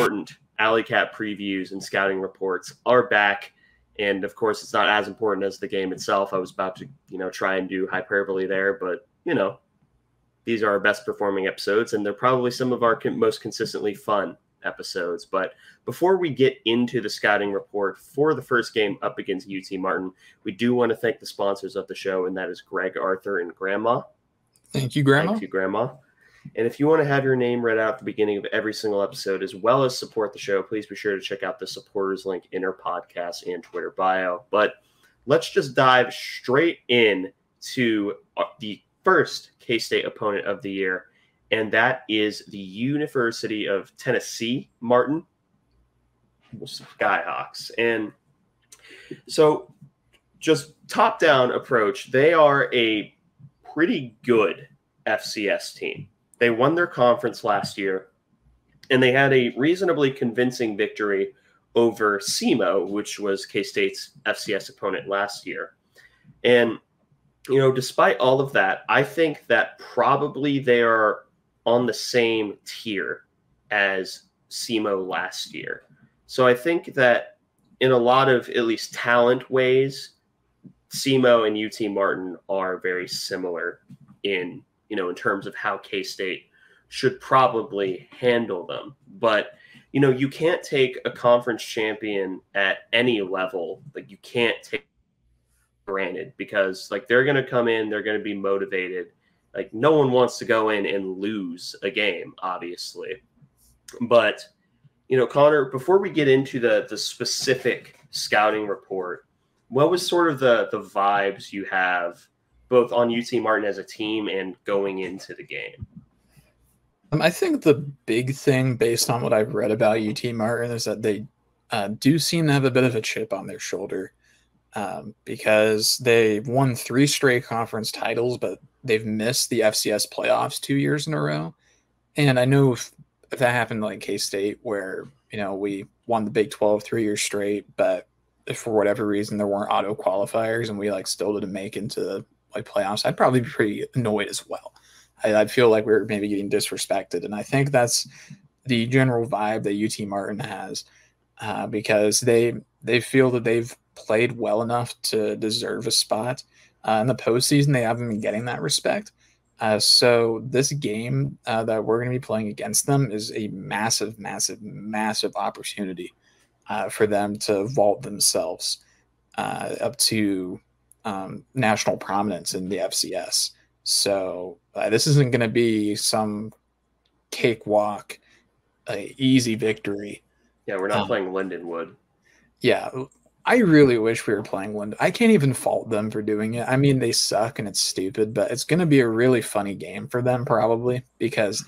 important Alleycat previews and scouting reports are back. And of course, it's not as important as the game itself. I was about to, try and do hyperbole there, but these are our best performing episodes, and they're probably some of our most consistently fun episodes. But before we get into the scouting report for the first game up against UT Martin, we do want to thank the sponsors of the show, and that is Greg, Arthur, and Grandma. Thank you, Grandma. Thank you, Grandma. And if you want to have your name read out at the beginning of every single episode, as well as support the show, please be sure to check out the supporters link in our podcast and Twitter bio. But let's just dive straight in to the first K-State opponent of the year, and that is the University of Tennessee Martin Skyhawks. And so just top-down approach, they are a pretty good FCS team. They won their conference last year, and they had a reasonably convincing victory over SEMO, which was K-State's FCS opponent last year. And, despite all of that, I think that probably they are on the same tier as SEMO last year. So I think that in a lot of, at least talent ways, SEMO and UT Martin are very similar in terms of how K-State should probably handle them. But, you can't take a conference champion at any level. Like, you can't take granted, because they're going to come in, they're going to be motivated. Like, no one wants to go in and lose a game, obviously. But, Connor, before we get into the specific scouting report, what was sort of the vibes you have both on UT Martin as a team and going into the game? I think the big thing, based on what I've read about UT Martin, is that they do seem to have a bit of a chip on their shoulder, because they've won 3 straight conference titles, but they've missed the FCS playoffs 2 years in a row. And I know if that happened like K-State, where, we won the Big 12 3 years straight, but if for whatever reason there weren't auto qualifiers and we still didn't make into playoffs, I'd probably be pretty annoyed as well. I'd feel like we're maybe getting disrespected. And I think that's the general vibe that UT Martin has, because they feel that they've played well enough to deserve a spot. In the postseason, they haven't been getting that respect. So this game that we're going to be playing against them is a massive, massive, massive opportunity for them to vault themselves up to national prominence in the FCS. So this isn't going to be some cakewalk, easy victory. Yeah, we're not playing Lindenwood. Yeah, I really wish we were playing Linden. I can't even fault them for doing it. I mean, they suck and it's stupid, but it's going to be a really funny game for them probably, because,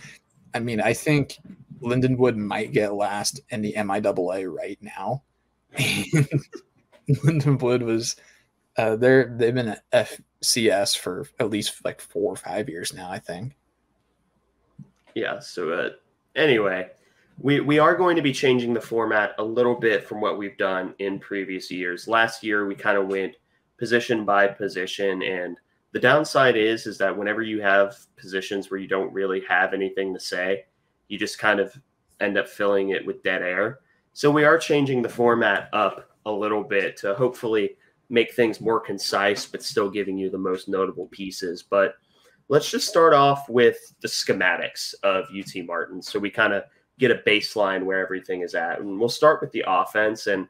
I think Lindenwood might get last in the MIAA right now. Lindenwood was they've been at FCS for at least 4 or 5 years now, I think. Yeah. So anyway, we are going to be changing the format a little bit from what we've done in previous years. Last year, we kind of went position by position, and the downside is that whenever you have positions where you don't really have anything to say, you just kind of end up filling it with dead air. So we are changing the format up a little bit to hopefully make things more concise, but still giving you the most notable pieces. But let's just start off with the schematics of UT Martin, so we kind of get a baseline where everything is at. And we'll start with the offense, and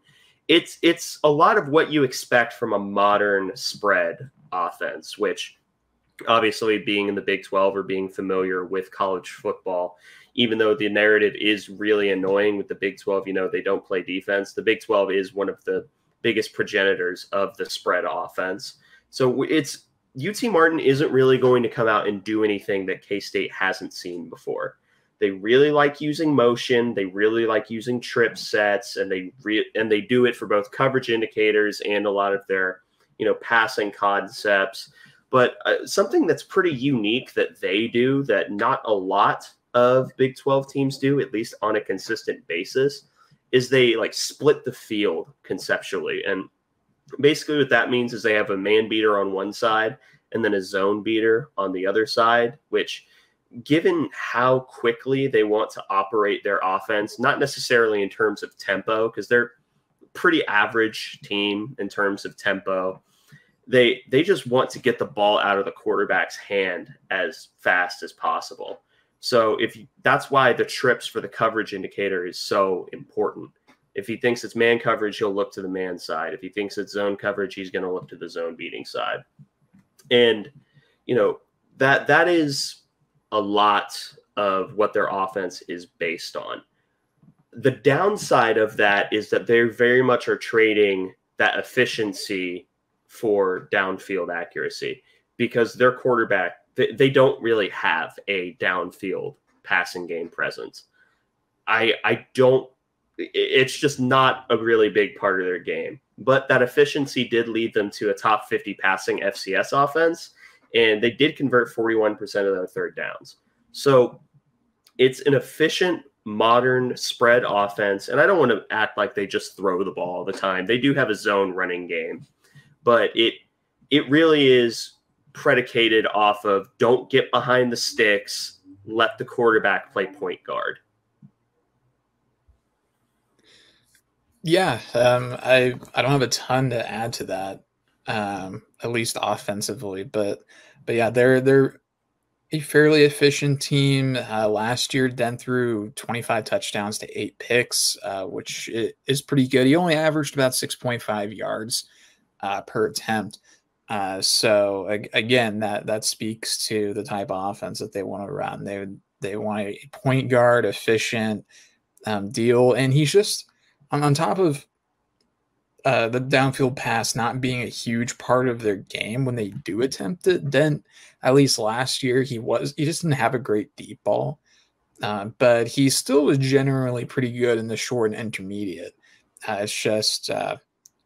it's a lot of what you expect from a modern spread offense, which obviously, being in the Big 12 or being familiar with college football, even though the narrative is really annoying with the Big 12, they don't play defense. The Big 12 is one of the biggest progenitors of the spread offense. So it's UT Martin isn't really going to come out and do anything that K-State hasn't seen before. They really like using motion. They really like using trip sets, and they do it for both coverage indicators and a lot of their, passing concepts. But something that's pretty unique that they do that not a lot of Big 12 teams do, at least on a consistent basis, is they split the field conceptually. And basically what that means is they have a man beater on one side and then a zone beater on the other side, which given how quickly they want to operate their offense, not necessarily in terms of tempo, because they're a pretty average team in terms of tempo. They just want to get the ball out of the quarterback's hand as fast as possible. So that's why the trips for the coverage indicator is so important. If he thinks it's man coverage, he'll look to the man side. If he thinks it's zone coverage, he's going to look to the zone beating side. And, that is a lot of what their offense is based on. The downside of that is that they very much are trading that efficiency for downfield accuracy, because their quarterback, they don't really have a downfield passing game presence. It's just not a really big part of their game. But that efficiency did lead them to a top 50 passing FCS offense, and they did convert 41% of their third downs. So it's an efficient, modern spread offense, and I don't want to act like they just throw the ball all the time. They do have a zone running game, but it really is predicated off of don't get behind the sticks, let the quarterback play point guard. Yeah, I don't have a ton to add to that, at least offensively, but yeah, they're a fairly efficient team. Last year, Den threw 25 touchdowns to 8 picks, which is pretty good. He only averaged about 6.5 yards per attempt. So again, that speaks to the type of offense that they want to run. They want a point guard, efficient deal, and he's just on top of the downfield pass not being a huge part of their game when they do attempt it. Then, at least last year, he just didn't have a great deep ball, but he still was generally pretty good in the short and intermediate. It's just,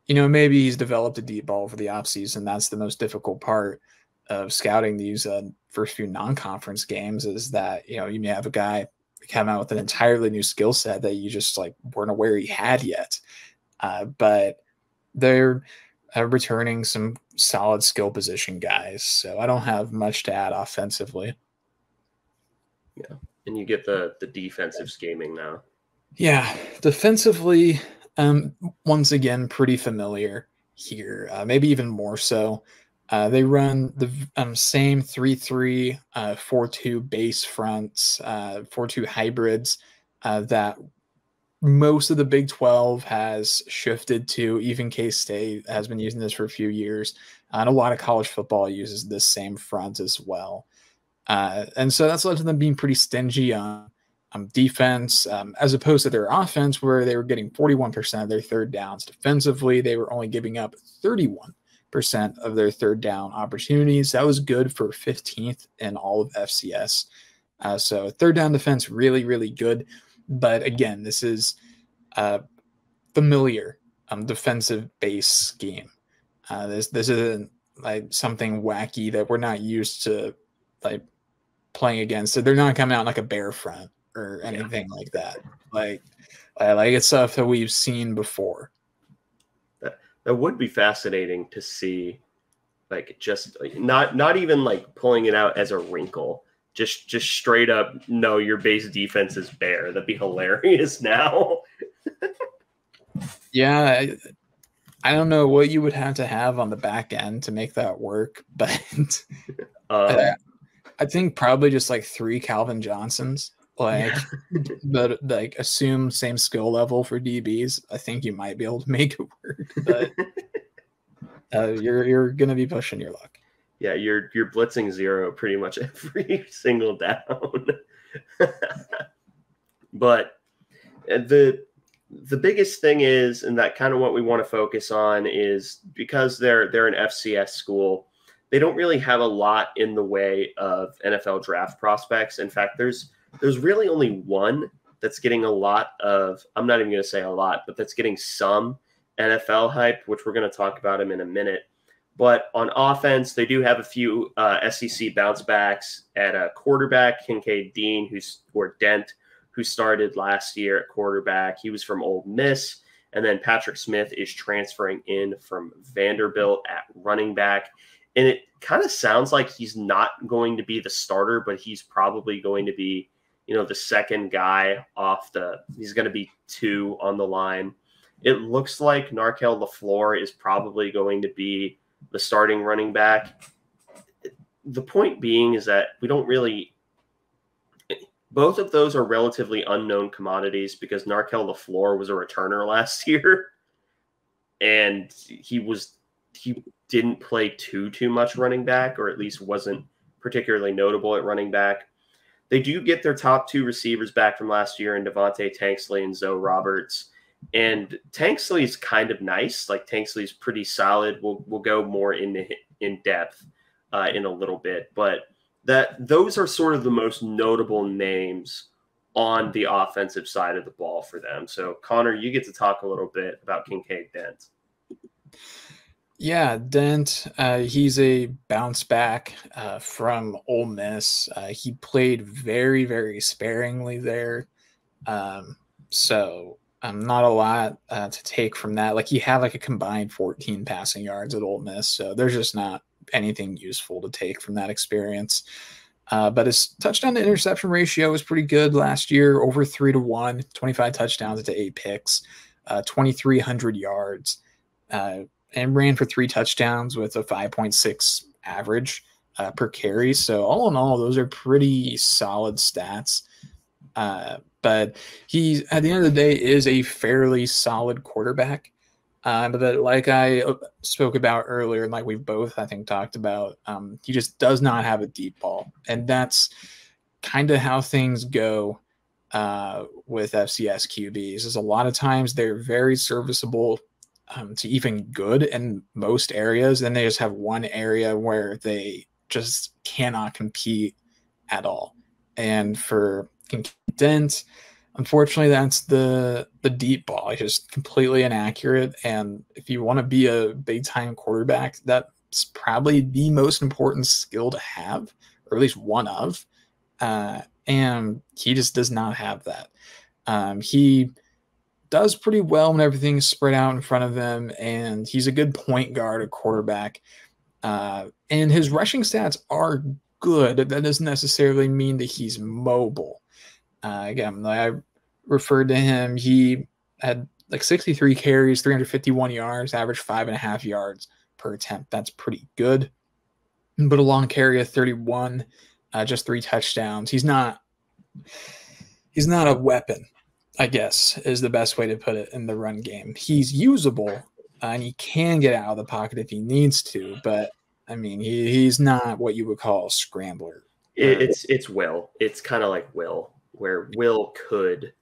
maybe he's developed a deep ball for the offseason. That's the most difficult part of scouting these first few non-conference games, is that, you may have a guy come out with an entirely new skill set that you just weren't aware he had yet. But they're returning some solid skill position guys. So I don't have much to add offensively. Yeah. And you get the defensive scheming now. Yeah. Defensively, once again, pretty familiar here, maybe even more so. They run the same 3-3, 4-2 base fronts, 4-2 hybrids that most of the Big 12 has shifted to. Even K-State has been using this for a few years. And a lot of college football uses this same front as well. And so that's led to them being pretty stingy on defense, as opposed to their offense, where they were getting 41% of their third downs. Defensively, they were only giving up 31% of their third down opportunities. That was good for 15th in all of FCS. So third down defense, really, really good. But again, this is a familiar defensive base scheme. This isn't something wacky that we're not used to playing against. So they're not coming out like a bear front or anything like that. It's stuff that we've seen before. That would be fascinating to see, just not even pulling it out as a wrinkle, just straight up. No, your base defense is bare. That'd be hilarious. Now, yeah, I don't know what you would have to have on the back end to make that work, but I think probably just 3 Calvin Johnsons. But assume same skill level for DBs. I think you might be able to make it work, but you're gonna be pushing your luck. Yeah, you're blitzing 0 pretty much every single down. But the biggest thing is, and that kind of what we want to focus on, is because they're an FCS school, they don't really have a lot in the way of NFL draft prospects. In fact, there's really only one that's getting a lot of, I'm not even going to say a lot, but that's getting some NFL hype, which we're going to talk about him in a minute. But on offense, they do have a few SEC bounce backs at a quarterback, Kincaid Dean, Dent, who started last year at quarterback. He was from Ole Miss. And then Patrick Smith is transferring in from Vanderbilt at running back. and it kind of sounds like he's not going to be the starter, but he's probably going to be, the second guy he's going to be 2 on the line. It looks like Narkel LaFleur is probably going to be the starting running back. The point being is that both of those are relatively unknown commodities because Narkel LaFleur was a returner last year, and he didn't play too much running back, or at least wasn't particularly notable at running back. They do get their top 2 receivers back from last year in Devontae Tanksley and Zoe Roberts. And Tanksley's kind of nice. Like, Tanksley's pretty solid. We'll go more in depth in a little bit. But those are sort of the most notable names on the offensive side of the ball for them. So, Connor, you get to talk a little bit about Kincaid Dent. Yeah, Dent, he's a bounce back from Ole Miss. He played very, very sparingly there. So not a lot to take from that. Like, he had like a combined 14 passing yards at Ole Miss. So there's just not anything useful to take from that experience. But his touchdown to interception ratio was pretty good last year, over 3-1, 25 touchdowns to 8 picks, 2,300 yards. And ran for 3 touchdowns with a 5.6 average per carry. So all in all, those are pretty solid stats. But he, at the end of the day, is a fairly solid quarterback. But like I spoke about earlier, and like we've both, I think, talked about, he just does not have a deep ball. And that's kind of how things go with FCS QBs. Is a lot of times they're very serviceable to even good in most areas. Then they just have one area where they just cannot compete at all. And for Dent, unfortunately, that's the deep ball. It's just completely inaccurate. And if you want to be a big-time quarterback, that's probably the most important skill to have, or at least one of. And he just does not have that. He does pretty well when everything's spread out in front of him, and he's a good point guard, a quarterback. And his rushing stats are good. That doesn't necessarily mean that he's mobile. Again, I referred to him. He had like 63 carries, 351 yards, average 5.5 yards per attempt. That's pretty good. But a long carry of 31, just 3 touchdowns. He's not a weapon, I guess, is the best way to put it in the run game. He's usable, and he can get out of the pocket if he needs to, but I mean, he's not what you would call a scrambler. It's Will. It's kind of like Will, where Will could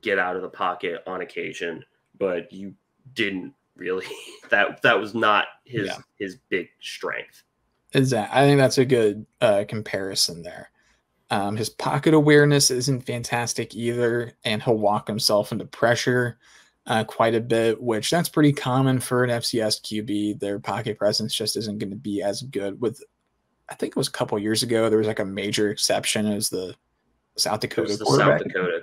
get out of the pocket on occasion, but you didn't really. That was not his big strength. Exactly. I think that's a good comparison there. His pocket awareness isn't fantastic either, and he'll walk himself into pressure quite a bit, which that's pretty common for an FCS QB. Their pocket presence just isn't going to be as good. I think it was a couple years ago, there was like a major exception as the South Dakota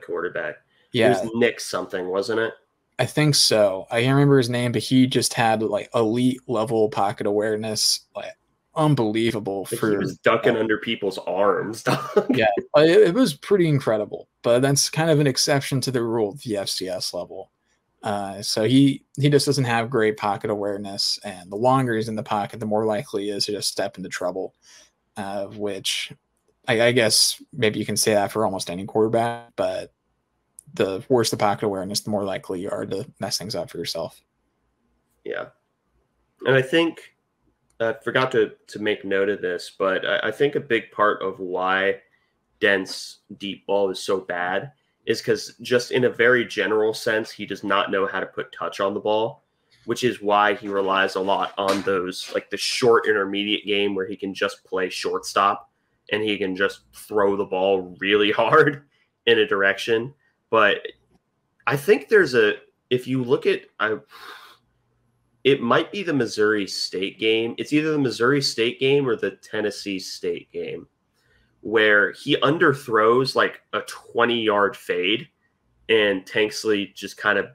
quarterback. Yeah. It was Nick something, wasn't it? I think so. I can't remember his name, but he just had like elite level pocket awareness, like unbelievable. He was ducking under people's arms. Yeah, it was pretty incredible, but that's kind of an exception to the rule at the FCS level. So he just doesn't have great pocket awareness, and the longer he's in the pocket, the more likely he is to just step into trouble, which I guess maybe you can say that for almost any quarterback, but the worse the pocket awareness, the more likely you are to mess things up for yourself. Yeah. And I think I forgot to make note of this, but I think a big part of why Dent's deep ball is so bad is because just in a very general sense, he does not know how to put touch on the ball, which is why he relies a lot on those, like the short intermediate game where he can just play shortstop and he can just throw the ball really hard in a direction. But I think if you look at, it might be the Missouri State game. It's either the Missouri State game or the Tennessee State game where he underthrows like a 20-yard fade and Tanksley just kind of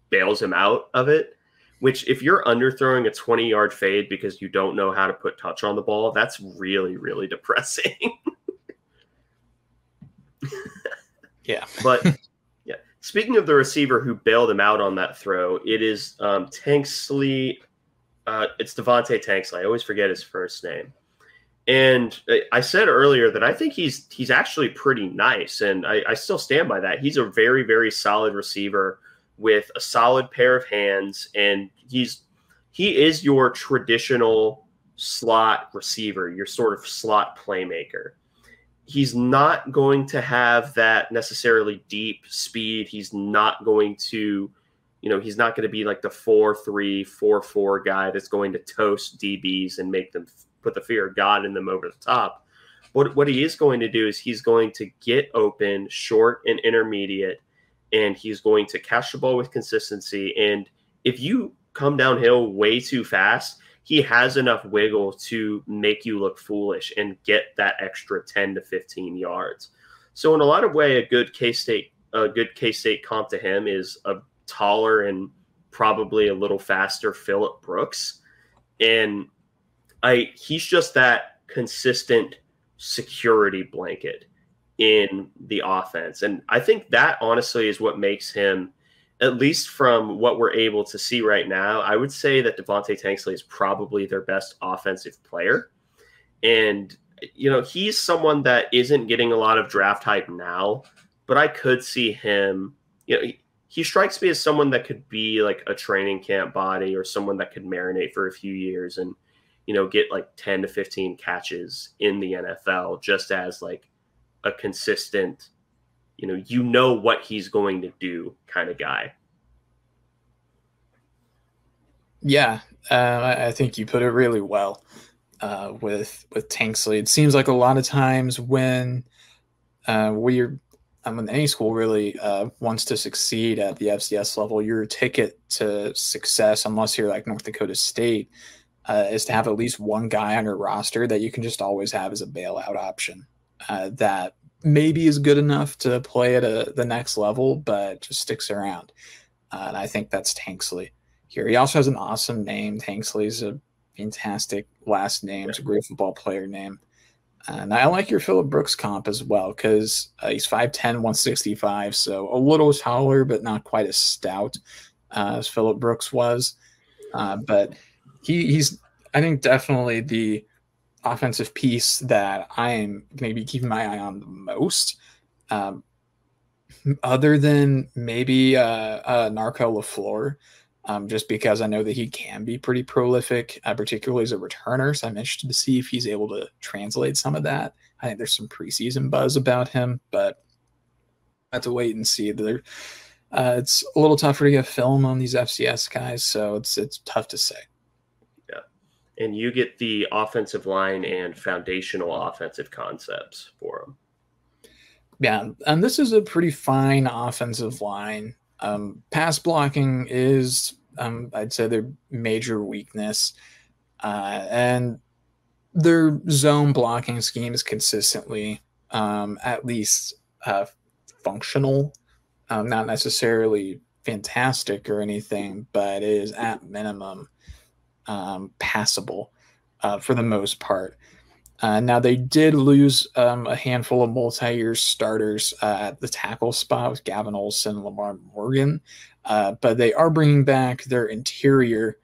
bails him out of it. which if you're underthrowing a 20-yard fade because you don't know how to put touch on the ball, that's really, really depressing. Yeah. But yeah, speaking of the receiver who bailed him out on that throw, it is Tanksley. It's Devontae Tanksley. I always forget his first name. And I said earlier that I think he's actually pretty nice, and I still stand by that. He's a very, very solid receiver with a solid pair of hands, and he is your traditional slot receiver, your sort of slot playmaker. He's not going to have that necessarily deep speed. He's not going to, he's not going to be like the 4-3, 4-4 guy that's going to toast DBs and make them put the fear of God in them over the top. What he is going to do is he's going to get open, short and intermediate, and he's going to catch the ball with consistency. And if you come downhill way too fast, he has enough wiggle to make you look foolish and get that extra 10 to 15 yards. So in a lot of way, a good K-State comp to him is a taller and probably a little faster Phillip Brooks. And he's just that consistent security blanket in the offense. And I think that honestly is what makes him, at least from what we're able to see right now, I would say that Devontae Tanksley is probably their best offensive player. And, he's someone that isn't getting a lot of draft hype now, but I could see him, he strikes me as someone that could be like a training camp body or someone that could marinate for a few years and, get like 10 to 15 catches in the NFL just as like a consistent, what he's going to do kind of guy. Yeah, I think you put it really well with Tanksley. It seems like a lot of times when when any school really wants to succeed at the FCS level, your ticket to success, unless you're like North Dakota State, is to have at least one guy on your roster that you can just always have as a bailout option that maybe is good enough to play at the next level, but just sticks around. And I think that's Tanksley here. He also has an awesome name. Tanksley is a fantastic last name. It's a great football player name. And I like your Phillip Brooks comp as well because he's 5'10", 165, so a little taller, but not quite as stout as Phillip Brooks was. But he's, I think, definitely the offensive piece that I am maybe keeping my eye on the most, other than maybe Narco LaFleur, just because I know that he can be pretty prolific, particularly as a returner. So I'm interested to see if he's able to translate some of that. I think there's some preseason buzz about him, but I have to wait and see. It's a little tougher to get film on these FCS guys, so it's tough to say. And you get the offensive line and foundational offensive concepts for them. Yeah, and this is a pretty fine offensive line. Pass blocking is, I'd say, their major weakness. And their zone blocking scheme is consistently at least functional, not necessarily fantastic or anything, but it is at minimum passable for the most part. Now, they did lose a handful of multi-year starters at the tackle spot with Gavin Olson and Lamar Morgan, but they are bringing back their interior,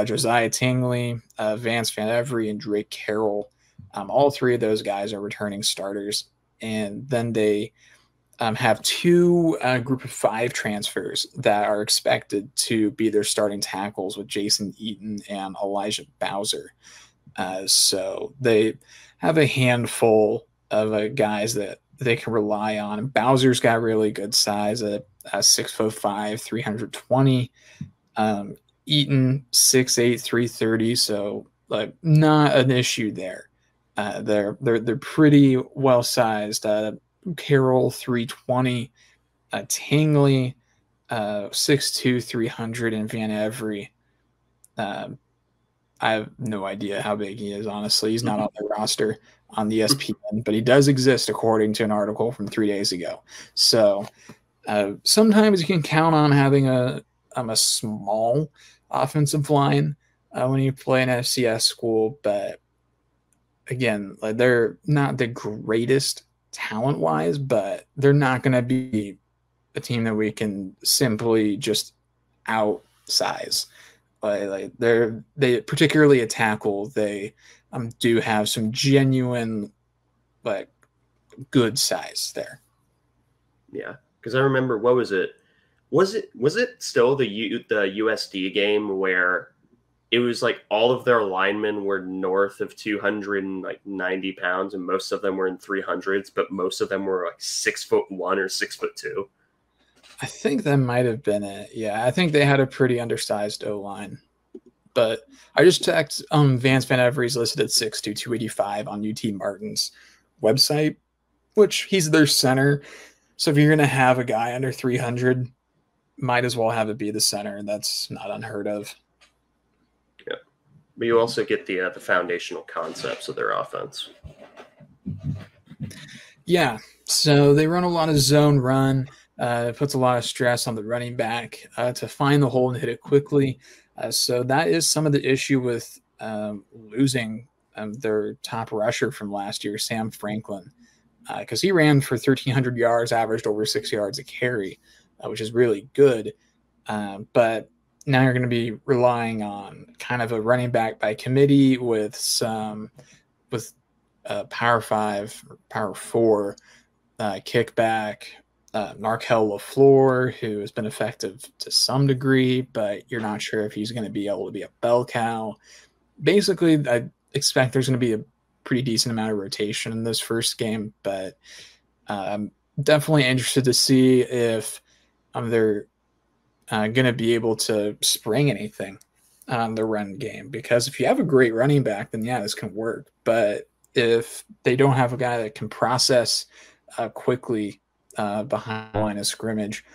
Josiah Tingley, Vance Van Every, and Drake Carroll. All three of those guys are returning starters. And then they have two group of 5 transfers that are expected to be their starting tackles with Jason Eaton and Elijah Bowser. So they have a handful of guys that they can rely on. And Bowser's got really good size at 6'5", 320. Eaton 6'8", 330. So like not an issue there. They're pretty well sized. Carroll 320, Tingley 6'2", 300, and Van Every. I have no idea how big he is, honestly. He's not on the roster on the ESPN, but he does exist according to an article from 3 days ago. So sometimes you can count on having a small offensive line when you play an FCS school, but again, like they're not the greatest talent wise, but they're not going to be a team that we can simply just outsize. They particularly a tackle. They do have some genuine like good size there. Yeah, because I remember, what was it? Was it still the USD game where it was like all of their linemen were north of 290 pounds, and most of them were in 300s, but most of them were like 6'1" or 6'2"? I think that might have been it. Yeah, I think they had a pretty undersized O line. But I just checked. Vance Van Every's listed at 6'2", 285 on UT Martin's website, which he's their center. So if you're going to have a guy under 300, might as well have it be the center. That's not unheard of. Yeah, but you also get the foundational concepts of their offense. Yeah, so they run a lot of zone run. It puts a lot of stress on the running back to find the hole and hit it quickly. So that is some of the issue with losing their top rusher from last year, Sam Franklin, because he ran for 1,300 yards, averaged over 6 yards a carry, which is really good. But now you're going to be relying on kind of a running back by committee with Power 5 or Power 4 kickback. Narkel LaFleur, who has been effective to some degree, but you're not sure if he's going to be able to be a bell cow. Basically, I expect there's going to be a pretty decent amount of rotation in this first game, but I'm definitely interested to see if they're going to be able to spring anything on the run game. Because if you have a great running back, then yeah, this can work. But if they don't have a guy that can process quickly behind the line of scrimmage,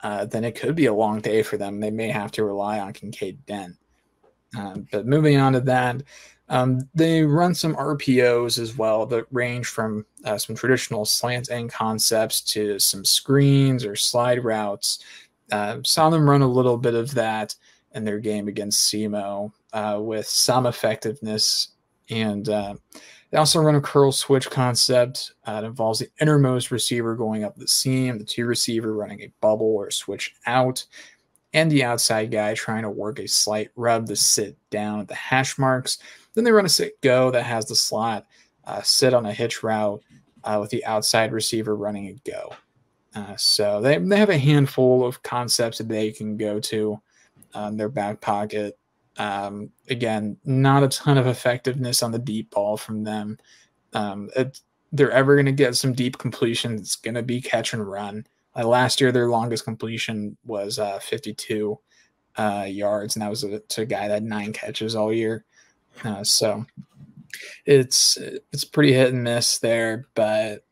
then it could be a long day for them. They may have to rely on Kincaid Dent. But moving on to that, they run some RPOs as well that range from some traditional slant end concepts to some screens or slide routes. Saw them run a little bit of that in their game against SEMO with some effectiveness. And they also run a curl switch concept. It involves the innermost receiver going up the seam, the two receiver running a bubble or switch out, and the outside guy trying to work a slight rub to sit down at the hash marks. Then they run a sit go that has the slot sit on a hitch route with the outside receiver running a go. So they have a handful of concepts that they can go to in their back pocket. Again, not a ton of effectiveness on the deep ball from them. They're ever going to get some deep completion. It's going to be catch and run. Last year, their longest completion was 52 yards, and that was to a guy that had 9 catches all year. So it's pretty hit and miss there, but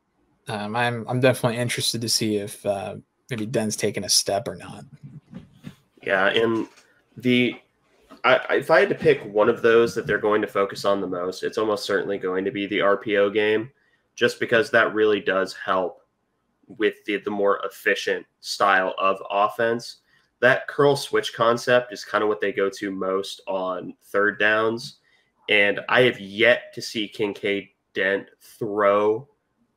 I'm definitely interested to see if maybe Den's taking a step or not. Yeah, and if I had to pick one of those that they're going to focus on the most, it's almost certainly going to be the RPO game, just because that really does help with the more efficient style of offense. That curl switch concept is kind of what they go to most on third downs, and I have yet to see Kincaid Dent throw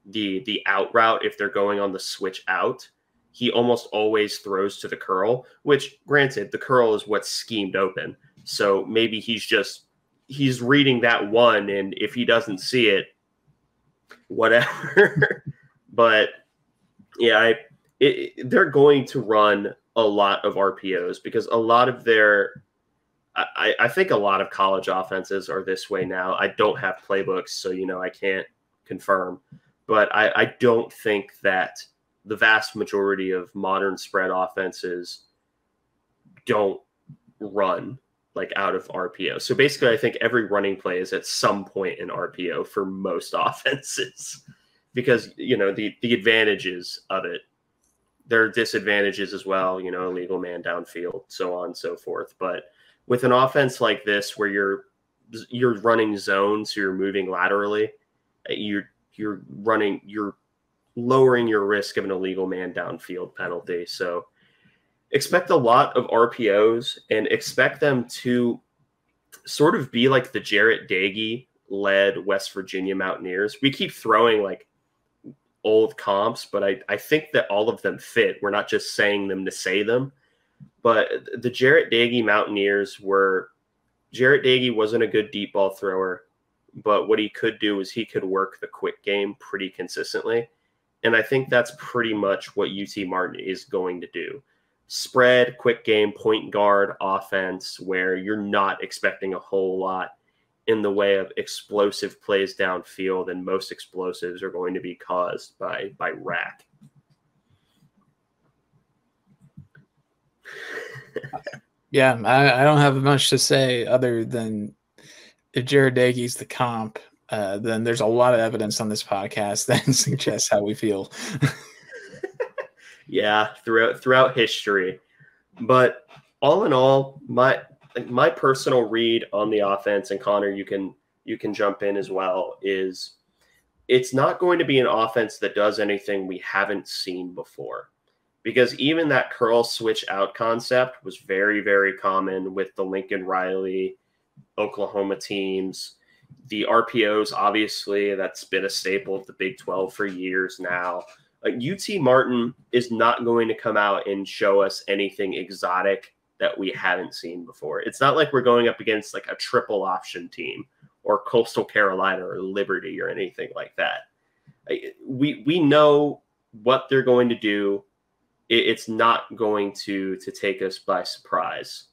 the out route if they're going on the switch out. He almost always throws to the curl, which, granted, the curl is what's schemed open. So maybe he's reading that one, and if he doesn't see it, whatever. But yeah, they're going to run a lot of RPOs because a lot of I think a lot of college offenses are this way now. I don't have playbooks, so I can't confirm. But I don't think that the vast majority of modern spread offenses don't run like out of RPO. So basically, I think every running play is at some point in RPO for most offenses because, the advantages of it. There are disadvantages as well, illegal man downfield, so on and so forth. But with an offense like this where you're running zones, so you're moving laterally, you're lowering your risk of an illegal man downfield penalty. So expect a lot of RPOs and expect them to sort of be like the Jarrett Dagey led West Virginia Mountaineers. We keep throwing like old comps, but I think that all of them fit. We're not just saying them to say them. But the Jarrett Dagey Mountaineers were Jarrett Dagey wasn't a good deep ball thrower, but what he could do is he could work the quick game pretty consistently. And I think that's pretty much what UT Martin is going to do. Spread, quick game, point guard offense, where you're not expecting a whole lot in the way of explosive plays downfield, and most explosives are going to be caused by rack. Yeah, I don't have much to say other than if Jared Dagey's the comp, then there's a lot of evidence on this podcast that suggests how we feel. Yeah, throughout history. But all in all, my personal read on the offense, and Connor, you can jump in as well, is it's not going to be an offense that does anything we haven't seen before. Because even that curl switch out concept was very, very common with the Lincoln Riley, Oklahoma teams. The RPOs, obviously, that's been a staple of the Big 12 for years now. UT Martin is not going to come out and show us anything exotic that we haven't seen before. It's not like we're going up against like a triple option team or Coastal Carolina or Liberty or anything like that. We know what they're going to do. It's not going to take us by surprise.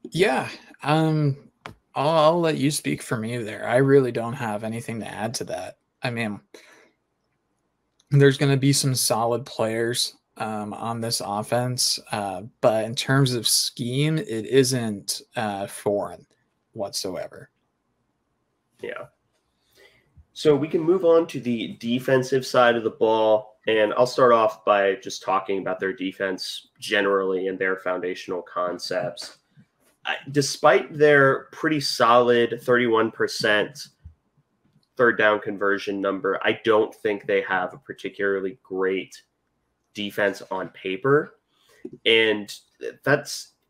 Yeah, I'll let you speak for me there. I really don't have anything to add to that. I mean, there's going to be some solid players on this offense, but in terms of scheme, it isn't foreign whatsoever. Yeah. So we can move on to the defensive side of the ball. And I'll start off by just talking about their defense generally and their foundational concepts. Despite their pretty solid 31% third down conversion number, I don't think they have a particularly great defense on paper. And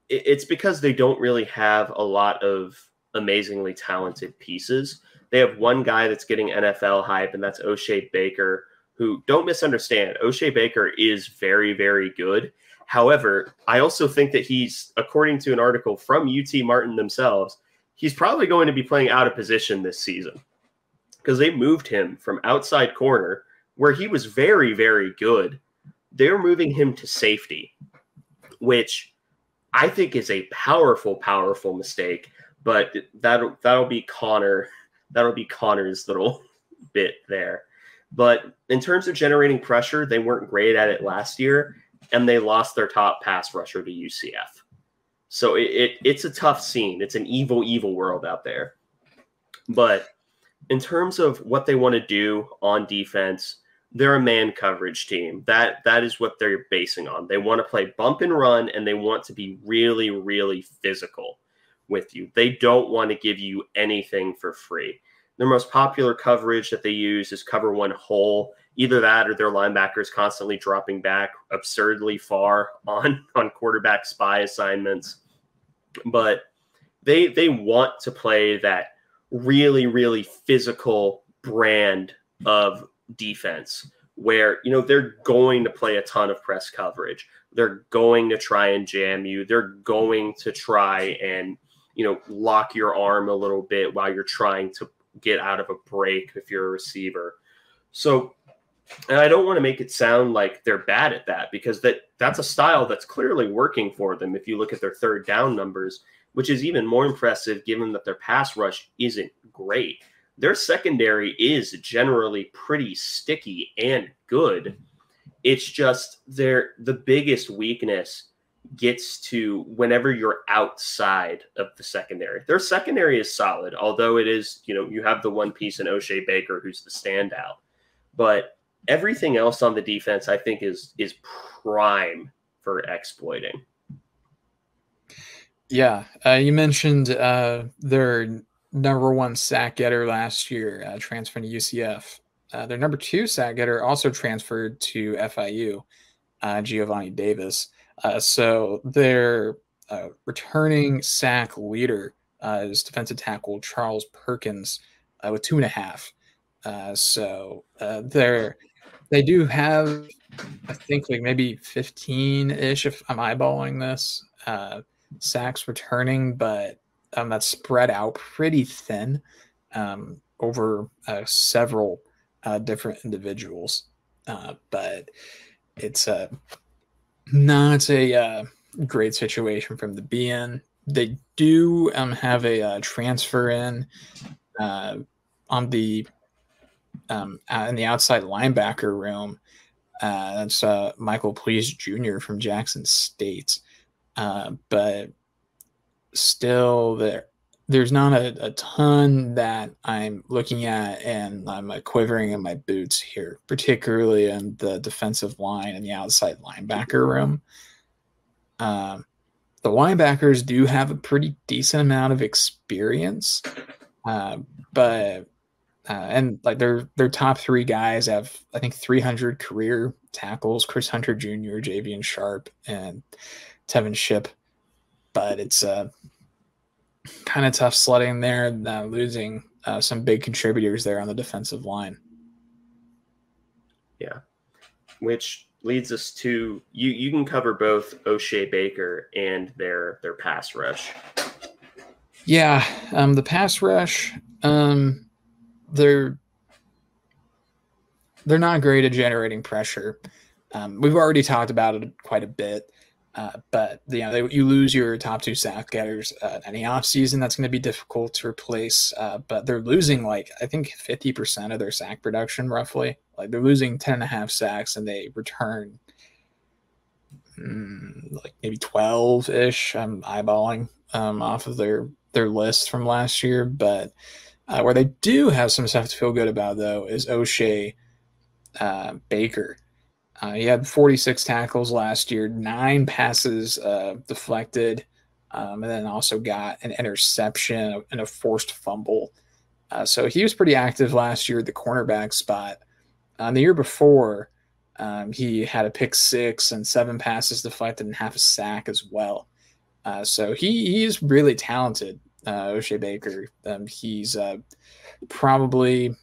it's because they don't really have a lot of amazingly talented pieces. They have one guy that's getting NFL hype, and that's O'Shea Baker, who, don't misunderstand, O'Shea Baker is very, very good. However, I also think that he's, according to an article from UT Martin themselves, he's probably going to be playing out of position this season because they moved him from outside corner where he was very, very good. They're moving him to safety, which I think is a powerful, powerful mistake. But that'll be Connor. That'll be Connor's little bit there. But in terms of generating pressure, they weren't great at it last year, and they lost their top pass rusher to UCF. So it's a tough scene. It's an evil, evil world out there. But in terms of what they want to do on defense, they're a man coverage team. That is what they're basing on. They want to play bump and run, and they want to be really, really physical with you. They don't want to give you anything for free. Their most popular coverage that they use is cover one hole. Either that or their linebackers constantly dropping back absurdly far on quarterback spy assignments. But they want to play that really, really physical brand of defense where, they're going to play a ton of press coverage. They're going to try and jam you. They're going to try and, lock your arm a little bit while you're trying to get out of a break if you're a receiver. So, and I don't want to make it sound like they're bad at that, because that's a style that's clearly working for them. If you look at their third down numbers, which is even more impressive given that their pass rush isn't great. Their secondary is generally pretty sticky and good. It's just the biggest weakness gets to whenever you're outside of the secondary. Their secondary is solid, although it is, you have the one piece in O'Shea Baker who's the standout. But everything else on the defense, I think, is prime for exploiting. Yeah, you mentioned their number one sack getter last year, transferring to UCF. Their number two sack getter also transferred to FIU. Giovanni Davis. So their returning sack leader is defensive tackle Charles Perkins with 2.5. They do have, I think, like maybe 15-ish, if I'm eyeballing this, sacks returning, but that's spread out pretty thin over several different individuals. But it's not a great situation from the BN. They do have a transfer uh, on the in the outside linebacker room. That's Michael Pleas Jr. from Jackson State. But still, there's not a ton that I'm looking at, and I'm quivering in my boots here, particularly in the defensive line and the outside linebacker room. The linebackers do have a pretty decent amount of experience, but and like their top three guys have, I think, 300 career tackles: Chris Hunter Jr., Javian Sharp, and Tevin Ship. But it's kind of tough sledding there, losing some big contributors there on the defensive line. Yeah, which leads us to you can cover both O'Shea Baker and their pass rush. Yeah, the pass rush, they're not great at generating pressure. We've already talked about it quite a bit, but you lose your top two sack getters any offseason. That's going to be difficult to replace. But they're losing, like, I think 50% of their sack production, roughly. Like, they're losing 10.5 sacks, and they return like maybe 12-ish. I'm eyeballing off of their list from last year. But where they do have some stuff to feel good about, though, is O'Shea Baker. He had 46 tackles last year, 9 passes deflected, and then also got an interception and a forced fumble. So he was pretty active last year at the cornerback spot. The year before, he had a pick 6 and 7 passes deflected and half a sack as well. So he is really talented, O'Shea Baker. He's probably,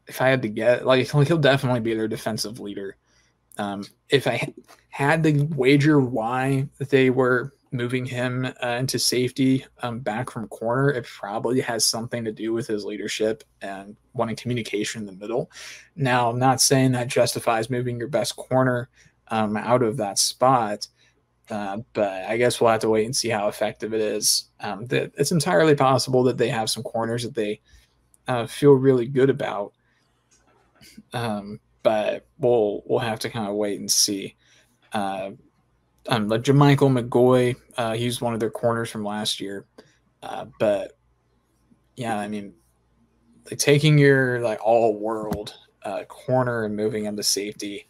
if I had to get, like, he'll definitely be their defensive leader. If I had to wager why they were moving him into safety back from corner, it probably has something to do with his leadership and wanting communication in the middle. Now, I'm not saying that justifies moving your best corner out of that spot, but I guess we'll have to wait and see how effective it is. It's entirely possible that they have some corners that they feel really good about. But we'll have to kind of wait and see. Like Jermichael McGoy, he's one of their corners from last year. But yeah, I mean, like taking your like all world corner and moving him to safety,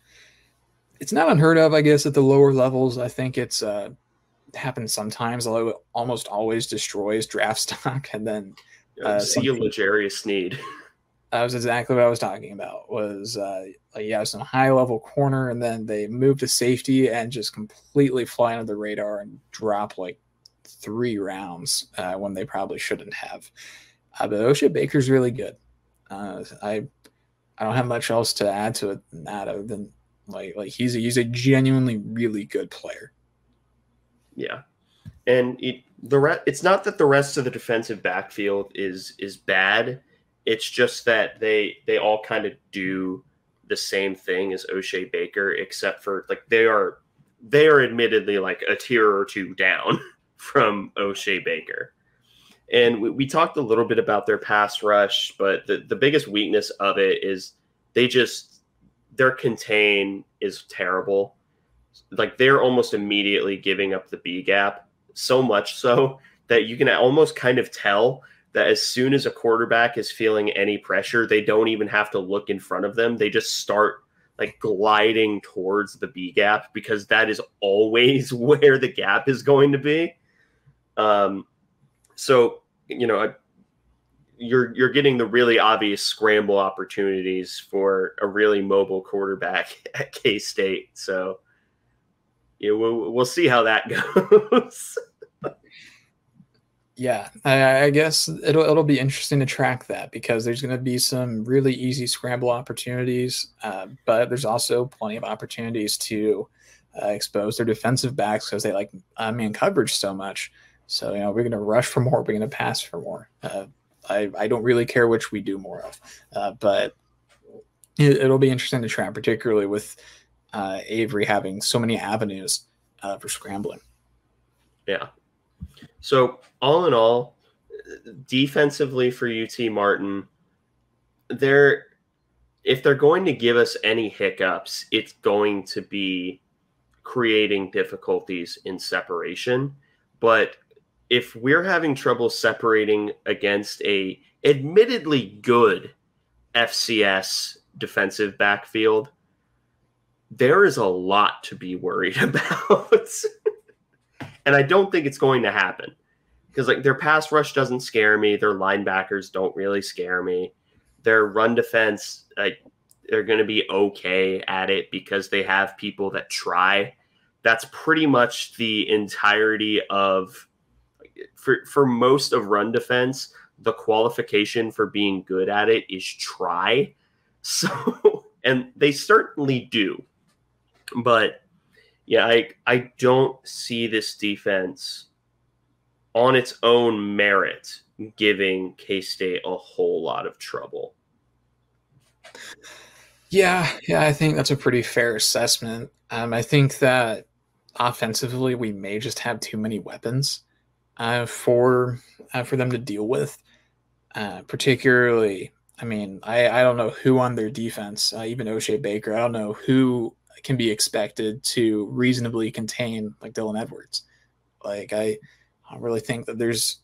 it's not unheard of, I guess, at the lower levels. I think it's happens sometimes, although it almost always destroys draft stock. And then see you, L'Jarius Sneed. That was exactly what I was talking about. Was some high level corner, and then they move to safety and just completely fly under the radar and drop like 3 rounds when they probably shouldn't have. But O'Shea Baker's really good. I don't have much else to add to it than that, other than like he's a genuinely really good player. Yeah, and it's not that the rest of the defensive backfield is bad. It's just that they all kind of do the same thing as O'Shea Baker, except for like they are admittedly like a tier or 2 down from O'Shea Baker. And we talked a little bit about their pass rush, but the biggest weakness of it is their contain is terrible. Like they're almost immediately giving up the B gap, so much so that you can almost kind of tell that as soon as a quarterback is feeling any pressure, they don't even have to look in front of them. They just start like gliding towards the B gap because that is always where the gap is going to be. So, you're getting the really obvious scramble opportunities for a really mobile quarterback at K-State. So yeah, we'll see how that goes. Yeah, I guess it'll be interesting to track that because there's going to be some really easy scramble opportunities, but there's also plenty of opportunities to expose their defensive backs because they like man coverage so much. So we're going to rush for more, we're going to pass for more. I don't really care which we do more of, but it'll be interesting to track, particularly with Avery having so many avenues for scrambling. Yeah. So all in all, defensively for UT Martin, if they're going to give us any hiccups, it's going to be creating difficulties in separation. But if we're having trouble separating against a admittedly good FCS defensive backfield, there is a lot to be worried about. And I don't think it's going to happen because like their pass rush doesn't scare me. Their linebackers don't really scare me. Their run defense, they're going to be okay at it because they have people that try. That's pretty much the entirety of for most of run defense. The qualification for being good at it is try. So, and they certainly do. But yeah, I don't see this defense on its own merit giving K-State a whole lot of trouble. Yeah, I think that's a pretty fair assessment. I think that offensively we may just have too many weapons for them to deal with. Particularly, I mean, I don't know who on their defense, even O'Shea Baker, I don't know who can be expected to reasonably contain like Dylan Edwards. Like I don't really think that there's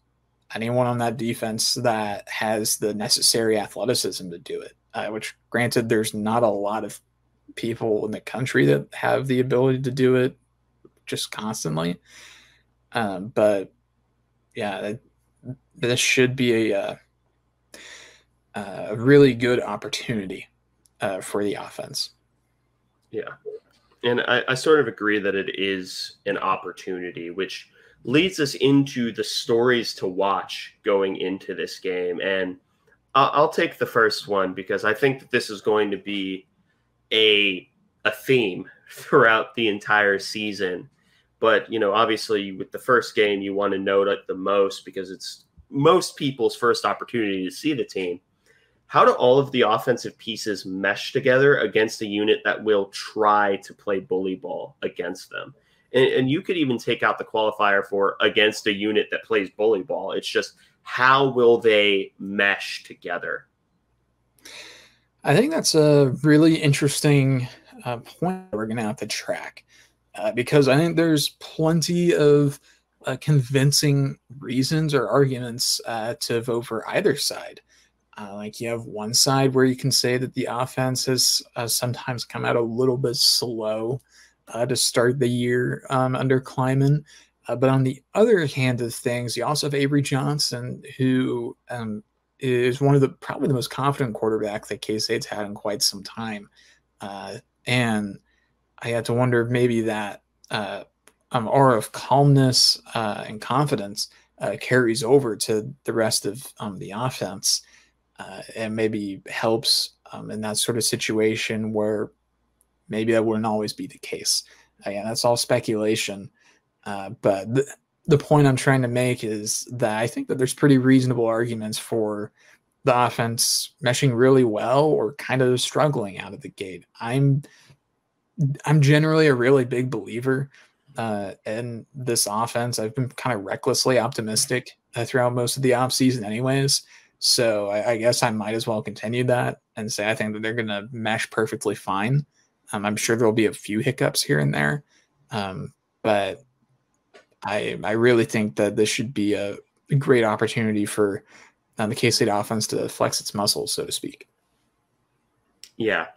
anyone on that defense that has the necessary athleticism to do it. Which, granted, there's not a lot of people in the country that have the ability to do it just constantly. But yeah, this should be a really good opportunity for the offense. Yeah. And I sort of agree that it is an opportunity, which leads us into the stories to watch going into this game. And I'll take the first one because I think that this is going to be a theme throughout the entire season. But, obviously with the first game, you want to note it the most because it's most people's first opportunity to see the team. How do all of the offensive pieces mesh together against a unit that will try to play bully ball against them? And you could even take out the qualifier for against a unit that plays bully ball. It's just how will they mesh together? I think that's a really interesting point we're going to have to track because I think there's plenty of convincing reasons or arguments to vote for either side. Like you have one side where you can say that the offense has sometimes come out a little bit slow to start the year under Kleiman. But on the other hand of things, you also have Avery Johnson, who is one of probably the most confident quarterback that K-State's had in quite some time. And I had to wonder if maybe that aura of calmness and confidence carries over to the rest of the offense and maybe helps in that sort of situation where maybe that wouldn't always be the case. Again, that's all speculation. But the point I'm trying to make is that I think that there's pretty reasonable arguments for the offense meshing really well or kind of struggling out of the gate. I'm generally a really big believer in this offense. I've been kind of recklessly optimistic throughout most of the offseason anyways. So I guess I might as well continue that and say I think that they're going to mesh perfectly fine. I'm sure there'll be a few hiccups here and there. But I really think that this should be a great opportunity for the K-State offense to flex its muscles, so to speak. Yeah.